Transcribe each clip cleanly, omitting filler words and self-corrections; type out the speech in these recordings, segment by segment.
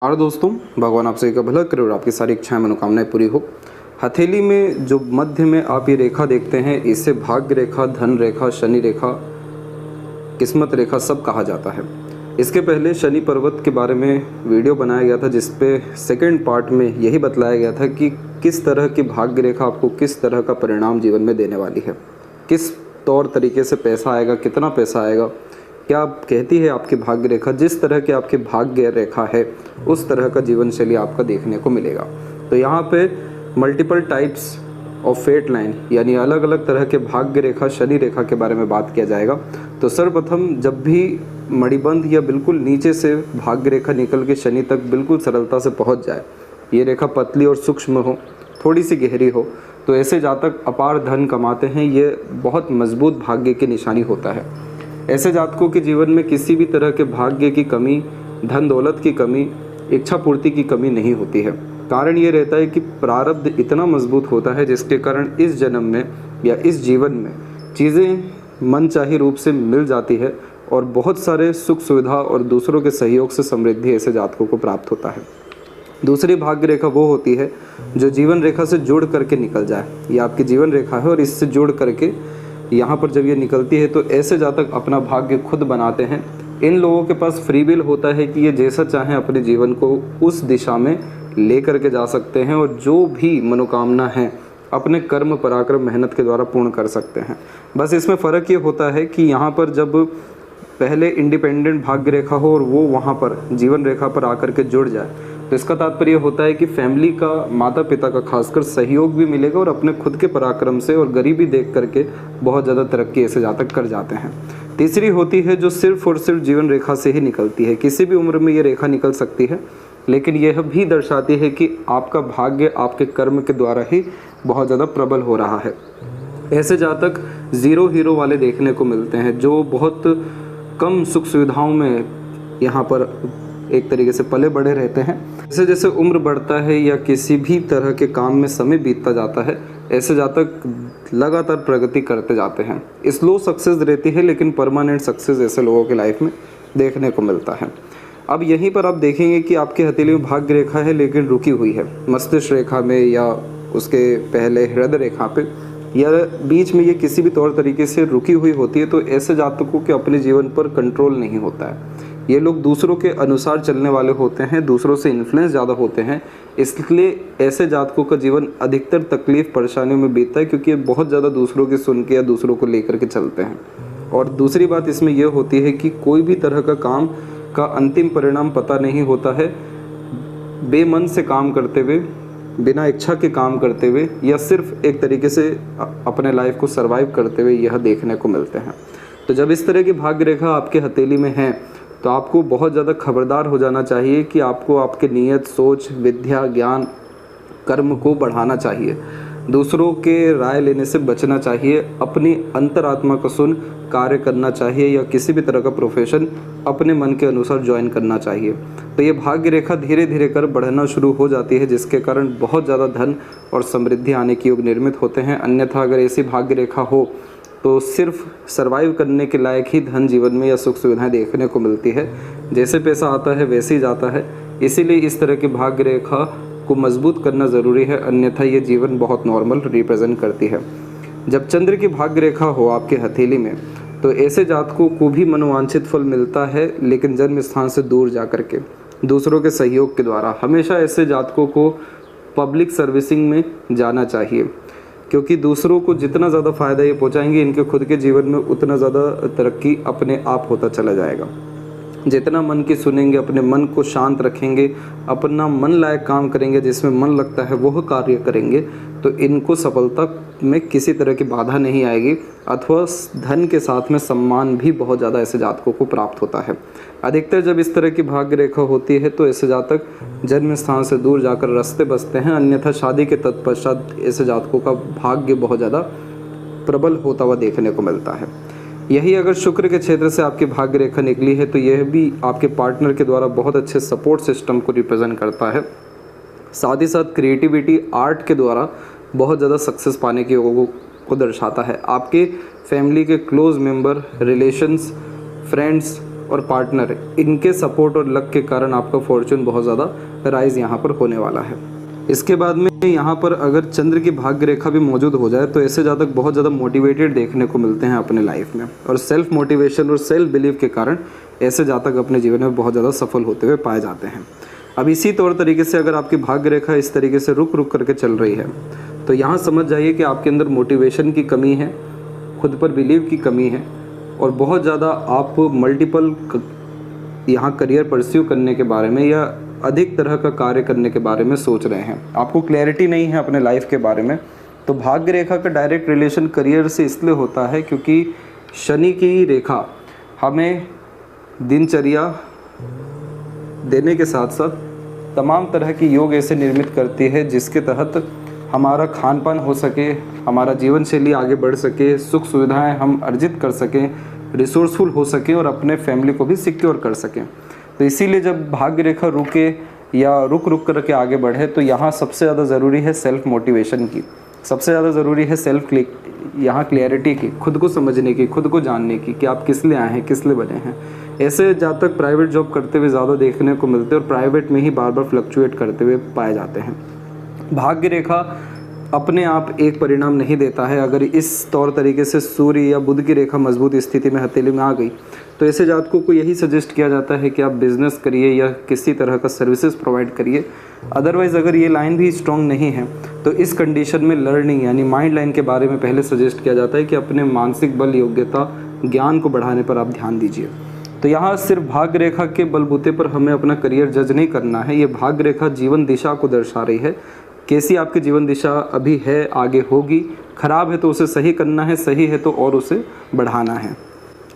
और दोस्तों, भगवान आप सभी का भला करे और आपकी सारी इच्छाएं मनोकामनाएं पूरी हो। हथेली में जो मध्य में आप ये रेखा देखते हैं, इसे भाग्य रेखा, धन रेखा, शनि रेखा, किस्मत रेखा सब कहा जाता है। इसके पहले शनि पर्वत के बारे में वीडियो बनाया गया था, जिसपे सेकंड पार्ट में यही बतलाया गया था कि किस तरह की भाग्य रेखा आपको किस तरह का परिणाम जीवन में देने वाली है, किस तौर तरीके से पैसा आएगा, कितना पैसा आएगा, क्या कहती है आपकी भाग्य रेखा। जिस तरह की आपकी भाग्य रेखा है उस तरह का जीवन शैली आपका देखने को मिलेगा। तो यहाँ पे multiple types of fate line यानी अलग अलग तरह के भाग्य रेखा, शनि रेखा के बारे में बात किया जाएगा। तो सर्वप्रथम जब भी मणिबंध या बिल्कुल नीचे से भाग्य रेखा निकल के शनि तक बिल्कुल सरलता से पहुँच जाए, ये रेखा पतली और सूक्ष्म हो, थोड़ी सी गहरी हो, तो ऐसे जातक अपार धन कमाते हैं। ये बहुत मजबूत भाग्य की निशानी होता है। ऐसे जातकों के जीवन में किसी भी तरह के भाग्य की कमी, धन दौलत की कमी, इच्छा पूर्ति की कमी नहीं होती है। कारण ये रहता है कि प्रारब्ध इतना मजबूत होता है जिसके कारण इस जन्म में या इस जीवन में चीज़ें मनचाही रूप से मिल जाती है और बहुत सारे सुख सुविधा और दूसरों के सहयोग से समृद्धि ऐसे जातकों को प्राप्त होता है। दूसरी भाग्य रेखा वो होती है जो जीवन रेखा से जुड़ करके निकल जाए। ये आपकी जीवन रेखा है और इससे जुड़ करके यहाँ पर जब ये निकलती है तो ऐसे जातक अपना भाग्य खुद बनाते हैं। इन लोगों के पास फ्री विल होता है कि ये जैसा चाहें अपने जीवन को उस दिशा में ले करके जा सकते हैं और जो भी मनोकामना है अपने कर्म, पराक्रम, मेहनत के द्वारा पूर्ण कर सकते हैं। बस इसमें फ़र्क ये होता है कि यहाँ पर जब पहले इंडिपेंडेंट भाग्य रेखा हो और वो वहाँ पर जीवन रेखा पर आकर के जुड़ जाए, तो इसका तात्पर्य होता है कि फैमिली का, माता पिता का खासकर सहयोग भी मिलेगा और अपने खुद के पराक्रम से और गरीबी देख करके बहुत ज़्यादा तरक्की ऐसे जातक कर जाते हैं। तीसरी होती है जो सिर्फ और सिर्फ जीवन रेखा से ही निकलती है। किसी भी उम्र में ये रेखा निकल सकती है, लेकिन यह भी दर्शाती है कि आपका भाग्य आपके कर्म के द्वारा ही बहुत ज़्यादा प्रबल हो रहा है। ऐसे जातक ज़ीरो हीरो वाले देखने को मिलते हैं, जो बहुत कम सुख सुविधाओं में यहाँ पर एक तरीके से पले बढ़े रहते हैं। जैसे जैसे उम्र बढ़ता है या किसी भी तरह के काम में समय बीतता जाता है, ऐसे जातक लगातार प्रगति करते जाते हैं। स्लो सक्सेस रहती है, लेकिन परमानेंट सक्सेस ऐसे लोगों की लाइफ में देखने को मिलता है। अब यहीं पर आप देखेंगे कि आपके हथेली में भाग्य रेखा है लेकिन रुकी हुई है मस्तिष्क रेखा में या उसके पहले हृदय रेखा पे, या बीच में ये किसी भी तौर तरीके से रुकी हुई होती है। तो ऐसे जातकों के अपने जीवन पर कंट्रोल नहीं होता है। ये लोग दूसरों के अनुसार चलने वाले होते हैं, दूसरों से इन्फ्लुएंस ज़्यादा होते हैं। इसलिए ऐसे जातकों का जीवन अधिकतर तकलीफ परेशानियों में बीतता है, क्योंकि ये बहुत ज़्यादा दूसरों की सुन के या दूसरों को लेकर के चलते हैं। और दूसरी बात इसमें यह होती है कि कोई भी तरह का काम का अंतिम परिणाम पता नहीं होता है। बेमन से काम करते हुए, बिना इच्छा के काम करते हुए, या सिर्फ एक तरीके से अपने लाइफ को सर्वाइव करते हुए यह देखने को मिलते हैं। तो जब इस तरह की भाग्य रेखा आपके हथेली में है तो आपको बहुत ज़्यादा खबरदार हो जाना चाहिए कि आपको आपके नियत, सोच, विद्या, ज्ञान, कर्म को बढ़ाना चाहिए। दूसरों के राय लेने से बचना चाहिए। अपनी अंतरात्मा को सुन कार्य करना चाहिए, या किसी भी तरह का प्रोफेशन अपने मन के अनुसार ज्वाइन करना चाहिए। तो ये भाग्य रेखा धीरे धीरे कर बढ़ना शुरू हो जाती है, जिसके कारण बहुत ज़्यादा धन और समृद्धि आने के योग निर्मित होते हैं। अन्यथा अगर ऐसी भाग्य रेखा हो तो सिर्फ सरवाइव करने के लायक ही धन जीवन में या सुख सुविधाएं देखने को मिलती है। जैसे पैसा आता है वैसे ही जाता है। इसीलिए इस तरह की भाग्य रेखा को मजबूत करना ज़रूरी है, अन्यथा ये जीवन बहुत नॉर्मल रिप्रेजेंट करती है। जब चंद्र की भाग्य रेखा हो आपके हथेली में, तो ऐसे जातकों को भी मनोवांछित फल मिलता है, लेकिन जन्म स्थान से दूर जा कर के दूसरों के सहयोग के द्वारा। हमेशा ऐसे जातकों को पब्लिक सर्विसिंग में जाना चाहिए, क्योंकि दूसरों को जितना ज़्यादा फ़ायदा ये पहुंचाएंगे, इनके खुद के जीवन में उतना ज़्यादा तरक्की अपने आप होता चला जाएगा। जितना मन की सुनेंगे, अपने मन को शांत रखेंगे, अपना मन लायक काम करेंगे, जिसमें मन लगता है वह कार्य करेंगे, तो इनको सफलता में किसी तरह की बाधा नहीं आएगी। अथवा धन के साथ में सम्मान भी बहुत ज़्यादा ऐसे जातकों को प्राप्त होता है। अधिकतर जब इस तरह की भाग्य रेखा होती है तो ऐसे जातक जन्म स्थान से दूर जाकर रास्ते बसते हैं। अन्यथा शादी के तत्पश्चात ऐसे जातकों का भाग्य बहुत ज़्यादा प्रबल होता हुआ देखने को मिलता है। यही अगर शुक्र के क्षेत्र से आपकी भाग्य रेखा निकली है तो यह भी आपके पार्टनर के द्वारा बहुत अच्छे सपोर्ट सिस्टम को रिप्रेजेंट करता है। साथ ही साथ क्रिएटिविटी, आर्ट के द्वारा बहुत ज़्यादा सक्सेस पाने के योगों को दर्शाता है। आपके फैमिली के क्लोज मेंबर, रिलेशंस, फ्रेंड्स और पार्टनर, इनके सपोर्ट और लक के कारण आपका फॉर्चून बहुत ज़्यादा राइज यहाँ पर होने वाला है। इसके बाद में यहाँ पर अगर चंद्र की भाग्य रेखा भी मौजूद हो जाए तो ऐसे जातक बहुत ज़्यादा मोटिवेटेड देखने को मिलते हैं अपने लाइफ में, और सेल्फ मोटिवेशन और सेल्फ बिलीव के कारण ऐसे जातक अपने जीवन में बहुत ज़्यादा सफल होते हुए पाए जाते हैं। अब इसी तौर तरीके से अगर आपकी भाग्य रेखा इस तरीके से रुक रुक करके चल रही है तो यहाँ समझ जाइए कि आपके अंदर मोटिवेशन की कमी है, खुद पर बिलीव की कमी है, और बहुत ज़्यादा आप मल्टीपल यहाँ करियर परस्यू करने के बारे में या अधिक तरह का कार्य करने के बारे में सोच रहे हैं, आपको क्लैरिटी नहीं है अपने लाइफ के बारे में। तो भाग्य रेखा का डायरेक्ट रिलेशन करियर से इसलिए होता है क्योंकि शनि की रेखा हमें दिनचर्या देने के साथ साथ तमाम तरह की योग ऐसे निर्मित करती है जिसके तहत हमारा खान पान हो सके, हमारा जीवन शैली आगे बढ़ सके, सुख सुविधाएं हम अर्जित कर सकें, रिसोर्सफुल हो सकें और अपने फैमिली को भी सिक्योर कर सकें। तो इसीलिए जब भाग्य रेखा रुके या रुक रुक करके आगे बढ़े तो यहाँ सबसे ज़्यादा ज़रूरी है सेल्फ मोटिवेशन की, सबसे ज़्यादा ज़रूरी है यहाँ क्लियरिटी की, खुद को समझने की, खुद को जानने की कि आप किस लिए आए हैं, किस लिए बने हैं। ऐसे जातक प्राइवेट जॉब करते हुए ज़्यादा देखने को मिलते हैं और प्राइवेट में ही बार बार फ्लक्चुएट करते हुए पाए जाते हैं। भाग्य रेखा अपने आप एक परिणाम नहीं देता है। अगर इस तौर तरीके से सूर्य या बुध की रेखा मजबूत स्थिति में हथेली में आ गई तो ऐसे जातकों को यही सजेस्ट किया जाता है कि आप बिजनेस करिए या किसी तरह का सर्विसेज प्रोवाइड करिए। अदरवाइज़ अगर ये लाइन भी स्ट्रॉन्ग नहीं है तो इस कंडीशन में लर्निंग यानी माइंड लाइन के बारे में पहले सजेस्ट किया जाता है कि अपने मानसिक बल, योग्यता, ज्ञान को बढ़ाने पर आप ध्यान दीजिए। तो यहाँ सिर्फ भाग्य रेखा के बलबूते पर हमें अपना करियर जज नहीं करना है। ये भाग्य रेखा जीवन दिशा को दर्शा रही है, कैसी आपकी जीवन दिशा अभी है, आगे होगी। खराब है तो उसे सही करना है, सही है तो और उसे बढ़ाना है।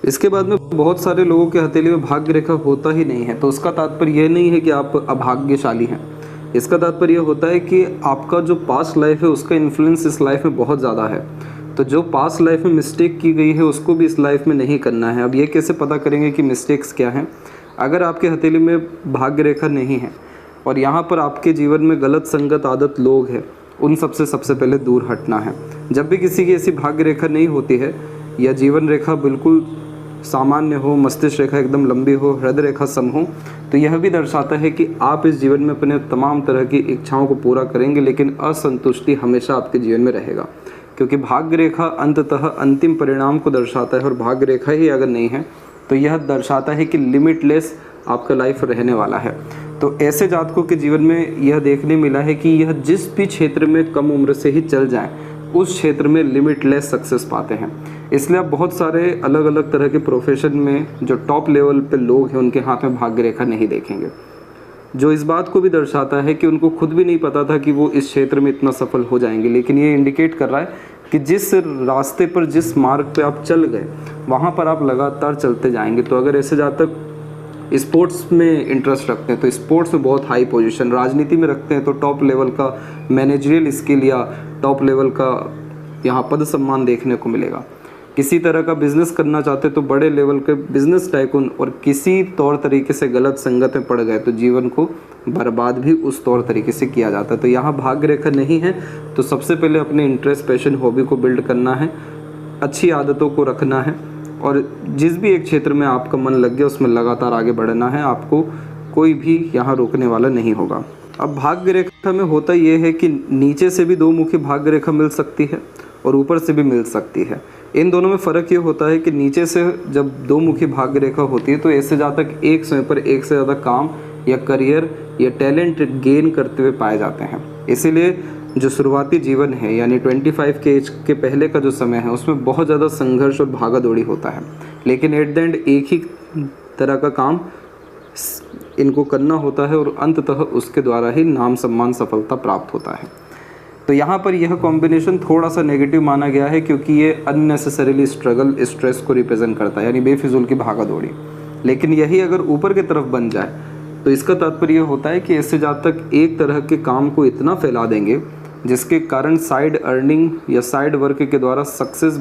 इसके बाद में बहुत सारे लोगों के हथेली में भाग्य रेखा होता ही नहीं है, तो उसका तात्पर्य यह नहीं है कि आप अभाग्यशाली हैं। इसका तात्पर्य यह होता है कि आपका जो पास्ट लाइफ है उसका इन्फ्लुएंस इस लाइफ में बहुत ज़्यादा है। तो जो पास्ट लाइफ में मिस्टेक की गई है उसको भी इस लाइफ में नहीं करना है। अब ये कैसे पता करेंगे कि मिस्टेक्स क्या हैं? अगर आपके हथेली में भाग्य रेखा नहीं है और यहाँ पर आपके जीवन में गलत संगत आदत लोग हैं, उन सबसे पहले दूर हटना है। जब भी किसी की ऐसी भाग्य रेखा नहीं होती है या जीवन रेखा बिल्कुल सामान्य हो, मस्तिष्क रेखा एकदम लंबी हो, हृदय रेखा सम हो, तो यह भी दर्शाता है कि आप इस जीवन में अपने तमाम तरह की इच्छाओं को पूरा करेंगे, लेकिन असंतुष्टि हमेशा आपके जीवन में रहेगा। क्योंकि भाग्य रेखा अंततः अंतिम परिणाम को दर्शाता है और भाग्य रेखा ही अगर नहीं है तो यह दर्शाता है कि लिमिटलेस आपका लाइफ रहने वाला है। तो ऐसे जातकों के जीवन में यह देखने मिला है कि यह जिस भी क्षेत्र में कम उम्र से ही चल जाए उस क्षेत्र में लिमिटलेस सक्सेस पाते हैं। इसलिए आप बहुत सारे अलग अलग तरह के प्रोफेशन में जो टॉप लेवल पे लोग हैं उनके हाथ में भाग्य रेखा नहीं देखेंगे, जो इस बात को भी दर्शाता है कि उनको खुद भी नहीं पता था कि वो इस क्षेत्र में इतना सफल हो जाएंगे। लेकिन ये इंडिकेट कर रहा है कि जिस रास्ते पर, जिस मार्ग पे आप चल गए वहाँ पर आप लगातार चलते जाएंगे। तो अगर ऐसे जातक स्पोर्ट्स में इंटरेस्ट रखते हैं तो स्पोर्ट्स में बहुत हाई पोजीशन, राजनीति में रखते हैं तो टॉप लेवल का मैनेजरियल स्किल या टॉप लेवल का यहाँ पद सम्मान देखने को मिलेगा। किसी तरह का बिजनेस करना चाहते तो बड़े लेवल के बिजनेस टाइकून, और किसी तौर तरीके से गलत संगत में पड़ गए तो जीवन को बर्बाद भी उस तौर तरीके से किया जाता है। तो यहाँ भाग्य रेखा नहीं है तो सबसे पहले अपने इंटरेस्ट, पैशन, हॉबी को बिल्ड करना है, अच्छी आदतों को रखना है और जिस भी एक क्षेत्र में आपका मन लग गया उसमें लगातार आगे बढ़ना है। आपको कोई भी यहाँ रोकने वाला नहीं होगा। अब भाग्य रेखा में होता ये है कि नीचे से भी दो मुखी भाग्य रेखा मिल सकती है और ऊपर से भी मिल सकती है। इन दोनों में फ़र्क ये होता है कि नीचे से जब दो मुखी भाग्य रेखा होती है तो ऐसे जातक एक समय पर एक से ज़्यादा काम या करियर या टैलेंट गेन करते हुए पाए जाते हैं। इसीलिए जो शुरुआती जीवन है यानी 25 के एज के पहले का जो समय है उसमें बहुत ज़्यादा संघर्ष और भागा दौड़ी होता है, लेकिन एट द एंड एक ही तरह का काम इनको करना होता है और अंततः उसके द्वारा ही नाम, सम्मान, सफलता प्राप्त होता है। तो यहाँ पर यह कॉम्बिनेशन थोड़ा सा नेगेटिव माना गया है क्योंकि ये अननेसेसरीली स्ट्रगल, स्ट्रेस को रिप्रेजेंट करता है यानी बेफिजूल की भागा दौड़ी। लेकिन यही अगर ऊपर की तरफ बन जाए तो इसका तात्पर्य यह होता है कि ऐसे जातक एक तरह के काम को इतना फैला देंगे जिसके कारण साइड अर्निंग या साइड वर्क के द्वारा सक्सेस,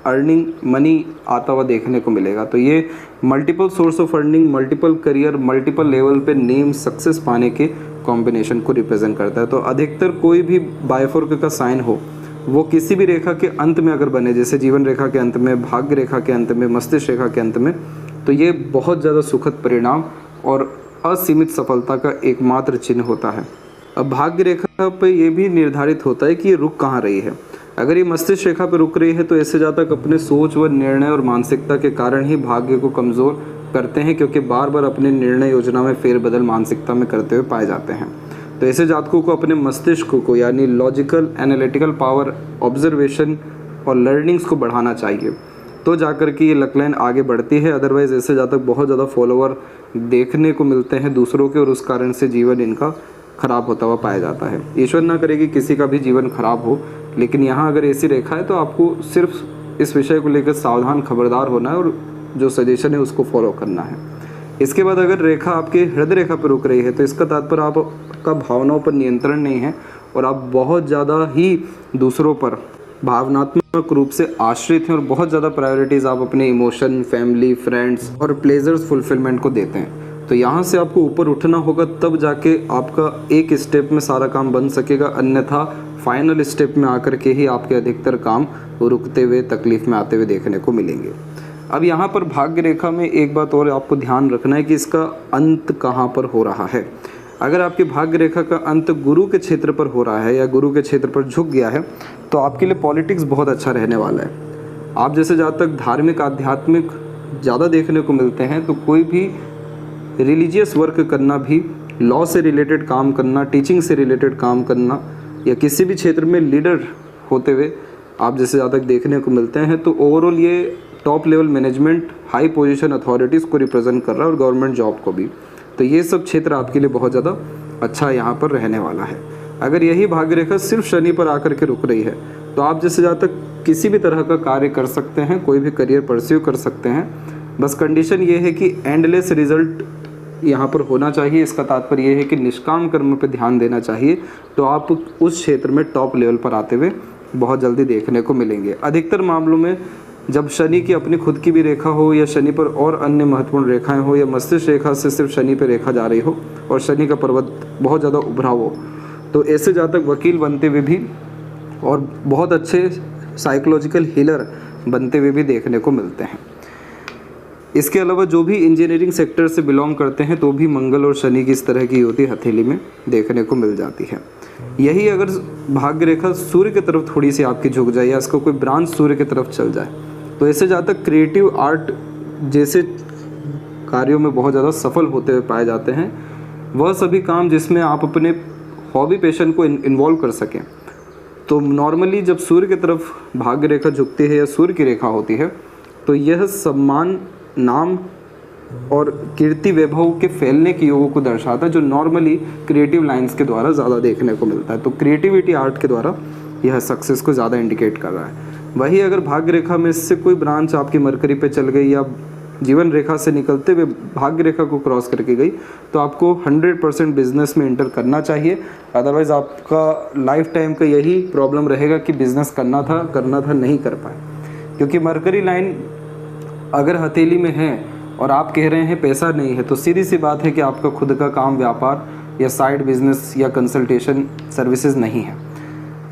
अर्निंग, मनी आता हुआ देखने को मिलेगा। तो ये multiple source of earning, multiple career, multiple level पे नेम, सक्सेस पाने के कॉम्बिनेशन को रिप्रेजेंट करता है। तो अधिकतर कोई भी बायफोर्क का साइन हो वो किसी भी रेखा के अंत में अगर बने, जैसे जीवन रेखा के अंत में, भाग्य रेखा के अंत में, मस्तिष्क रेखा के अंत में, तो ये बहुत ज़्यादा सुखद परिणाम और असीमित सफलता का एकमात्र चिन्ह होता है। अब भाग्य रेखा पे ये भी निर्धारित होता है कि ये रुक कहाँ रही है। अगर ये मस्तिष्क रेखा पर रुक रही है तो ऐसे जातक अपने सोच व निर्णय और मानसिकता के कारण ही भाग्य को कमज़ोर करते हैं, क्योंकि बार बार अपने निर्णय योजना में फेरबदल मानसिकता में करते हुए पाए जाते हैं। तो ऐसे जातकों को अपने मस्तिष्क को यानी लॉजिकल एनालिटिकल पावर, ऑब्जर्वेशन और लर्निंग्स को बढ़ाना चाहिए, तो जाकर के ये लक लाइन आगे बढ़ती है। अदरवाइज ऐसे जातक बहुत ज़्यादा फॉलोवर देखने को मिलते हैं दूसरों के, और उस कारण से जीवन इनका खराब होता हुआ पाया जाता है। ईश्वर ना करे कि किसी का भी जीवन खराब हो, लेकिन यहाँ अगर ऐसी रेखा है तो आपको सिर्फ इस विषय को लेकर सावधान खबरदार होना है और जो सजेशन है उसको फॉलो करना है। इसके बाद अगर रेखा आपके हृदय रेखा पर रुक रही है तो इसका तात्पर्य आपका भावनाओं पर नियंत्रण नहीं है और आप बहुत ज़्यादा ही दूसरों पर भावनात्मक रूप से आश्रित हैं और बहुत ज़्यादा प्रायोरिटीज़ आप अपने इमोशन, फैमिली, फ्रेंड्स और प्लेजर्स फुलफिलमेंट को देते हैं। तो यहाँ से आपको ऊपर उठना होगा, तब जाके आपका एक स्टेप में सारा काम बन सकेगा, अन्यथा फाइनल स्टेप में आकर के ही आपके अधिकतर काम रुकते हुए, तकलीफ में आते हुए देखने को मिलेंगे। अब यहाँ पर भाग्य रेखा में एक बात और आपको ध्यान रखना है कि इसका अंत कहाँ पर हो रहा है। अगर आपकी भाग्य रेखा का अंत गुरु के क्षेत्र पर हो रहा है या गुरु के क्षेत्र पर झुक गया है तो आपके लिए पॉलिटिक्स बहुत अच्छा रहने वाला है। आप जैसे जहाँ तक धार्मिक, आध्यात्मिक ज़्यादा देखने को मिलते हैं, तो कोई भी रिलीजियस वर्क करना भी, लॉ से रिलेटेड काम करना, टीचिंग से रिलेटेड काम करना या किसी भी क्षेत्र में लीडर होते हुए आप जैसे ज़्यादा तक देखने को मिलते हैं, तो ओवरऑल ये top level management, high position authorities को रिप्रेजेंट कर रहा है और गवर्नमेंट जॉब को भी। तो ये सब क्षेत्र आपके लिए बहुत ज़्यादा अच्छा यहाँ पर रहने वाला है। अगर यही भाग्य रेखा सिर्फ शनि पर आकर के रुक रही है तो आप जैसे ज़्यादा तक किसी भी तरह का कार्य कर सकते हैं, कोई भी करियर परस्यू कर सकते हैं। बस कंडीशन ये है कि एंडलेस रिजल्ट यहाँ पर होना चाहिए। इसका तात्पर्य ये है कि निष्काम कर्म पर ध्यान देना चाहिए, तो आप उस क्षेत्र में टॉप लेवल पर आते हुए बहुत जल्दी देखने को मिलेंगे। अधिकतर मामलों में जब शनि की अपनी खुद की भी रेखा हो या शनि पर और अन्य महत्वपूर्ण रेखाएं हो या मस्तिष्क रेखा से सिर्फ शनि पर रेखा जा रही हो और शनि का पर्वत बहुत ज़्यादा उभरा हो, तो ऐसे जातक वकील बनते हुए भी और बहुत अच्छे साइकोलॉजिकल हीलर बनते हुए भी देखने को मिलते हैं। इसके अलावा जो भी इंजीनियरिंग सेक्टर से बिलोंग करते हैं तो भी मंगल और शनि की इस तरह की युति हथेली में देखने को मिल जाती है। यही अगर भाग्य रेखा सूर्य की तरफ थोड़ी सी आपकी झुक जाए या इसका कोई ब्रांच सूर्य की तरफ चल जाए तो ऐसे जातक क्रिएटिव आर्ट जैसे कार्यों में बहुत ज़्यादा सफल होते हुए पाए जाते हैं। वह सभी काम जिसमें आप अपने हॉबी, पैशन को इन्वॉल्व कर सकें। तो नॉर्मली जब सूर्य की तरफ भाग्य रेखा झुकती है या सूर्य की रेखा होती है तो यह सम्मान, नाम और कीर्ति वैभव के फैलने के योगों को दर्शाता है, जो नॉर्मली क्रिएटिव लाइंस के द्वारा ज़्यादा देखने को मिलता है। तो क्रिएटिविटी आर्ट के द्वारा यह सक्सेस को ज़्यादा इंडिकेट कर रहा है। वही अगर भाग्य रेखा में से कोई ब्रांच आपकी मरकरी पे चल गई या जीवन रेखा से निकलते हुए भाग्य रेखा को क्रॉस करके गई तो आपको 100% बिजनेस में एंटर करना चाहिए। अदरवाइज़ आपका लाइफ टाइम का यही प्रॉब्लम रहेगा कि बिजनेस करना था नहीं कर पाए, क्योंकि मरकरी लाइन अगर हथेली में है और आप कह रहे हैं पैसा नहीं है तो सीधी सी बात है कि आपका खुद का काम, व्यापार या साइड बिजनेस या कंसल्टेशन सर्विसेज नहीं है।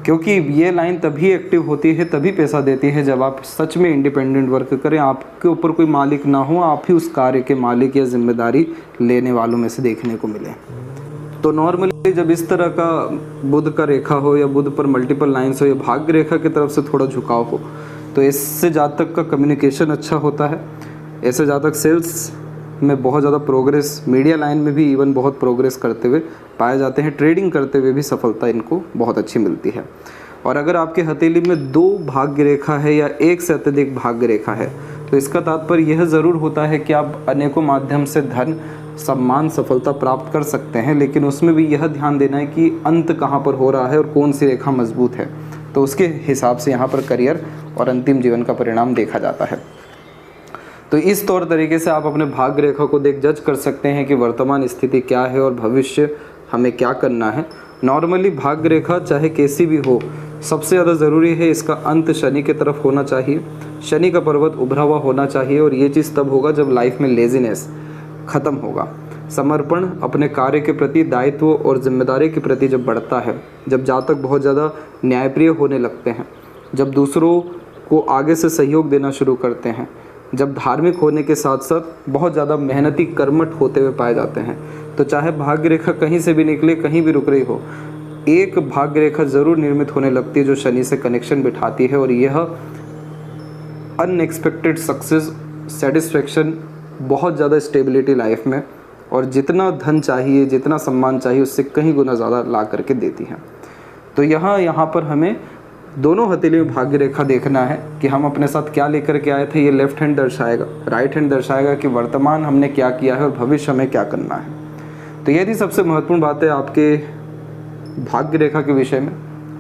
क्योंकि ये लाइन तभी एक्टिव होती है, तभी पैसा देती है जब आप सच में इंडिपेंडेंट वर्क करें, आपके ऊपर कोई मालिक ना हो, आप ही उस कार्य के मालिक या जिम्मेदारी लेने वालों में से देखने को मिले। तो नॉर्मली जब इस तरह का बुध का रेखा हो या बुध पर मल्टीपल लाइन्स हो या भाग्य रेखा की तरफ से थोड़ा झुकाव हो तो इससे जातक का कम्युनिकेशन अच्छा होता है। ऐसे जातक सेल्स में बहुत ज़्यादा प्रोग्रेस, मीडिया लाइन में भी इवन बहुत प्रोग्रेस करते हुए पाए जाते हैं। ट्रेडिंग करते हुए भी सफलता इनको बहुत अच्छी मिलती है। और अगर आपके हथेली में 2 भाग्य रेखा है या 1 से अत्यधिक भाग्य रेखा है तो इसका तात्पर्य यह ज़रूर होता है कि आप अनेकों माध्यम से धन, सम्मान, सफलता प्राप्त कर सकते हैं, लेकिन उसमें भी यह ध्यान देना है कि अंत कहाँ पर हो रहा है और कौन सी रेखा मजबूत है। तो उसके हिसाब से यहाँ पर करियर और अंतिम जीवन का परिणाम देखा जाता है। तो इस तौर तरीके से आप अपने भाग्य रेखा को देख जज कर सकते हैं कि वर्तमान स्थिति क्या है और भविष्य हमें क्या करना है। नॉर्मली भाग्य रेखा चाहे कैसी भी हो, सबसे ज़्यादा ज़रूरी है इसका अंत शनि की तरफ होना चाहिए, शनि का पर्वत उभरा हुआ होना चाहिए। और ये चीज़ तब होगा जब लाइफ में लेजीनेस ख़त्म होगा, समर्पण अपने कार्य के प्रति, दायित्व और जिम्मेदारी के प्रति जब बढ़ता है, जब जातक बहुत ज़्यादा न्यायप्रिय होने लगते हैं, जब दूसरों को आगे से सहयोग देना शुरू करते हैं, जब धार्मिक होने के साथ साथ बहुत ज़्यादा मेहनती कर्मठ होते हुए पाए जाते हैं। तो चाहे भाग्य रेखा कहीं से भी निकले, कहीं भी रुक रही हो, एक भाग्य रेखा ज़रूर निर्मित होने लगती है जो शनि से कनेक्शन बिठाती है, और यह अनएक्सपेक्टेड सक्सेस, सेटिस्फेक्शन, बहुत ज़्यादा स्टेबिलिटी लाइफ में, और जितना धन चाहिए, जितना सम्मान चाहिए, उससे कहीं गुना ज़्यादा ला करके देती हैं। तो यहाँ पर हमें दोनों हथेली में भाग्य रेखा देखना है कि हम अपने साथ क्या लेकर के आए थे। ये लेफ्ट हैंड दर्शाएगा, राइट हैंड दर्शाएगा कि वर्तमान हमने क्या किया है और भविष्य में क्या करना है। तो ये थी सबसे महत्वपूर्ण बात है आपके भाग्य रेखा के विषय में,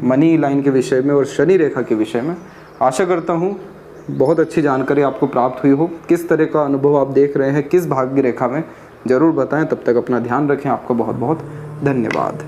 मनी लाइन के विषय में और शनि रेखा के विषय में। आशा करता हूँ बहुत अच्छी जानकारी आपको प्राप्त हुई हो। किस तरह का अनुभव आप देख रहे हैं, किस भाग्य रेखा में, ज़रूर बताएं। तब तक अपना ध्यान रखें। आपका बहुत बहुत धन्यवाद।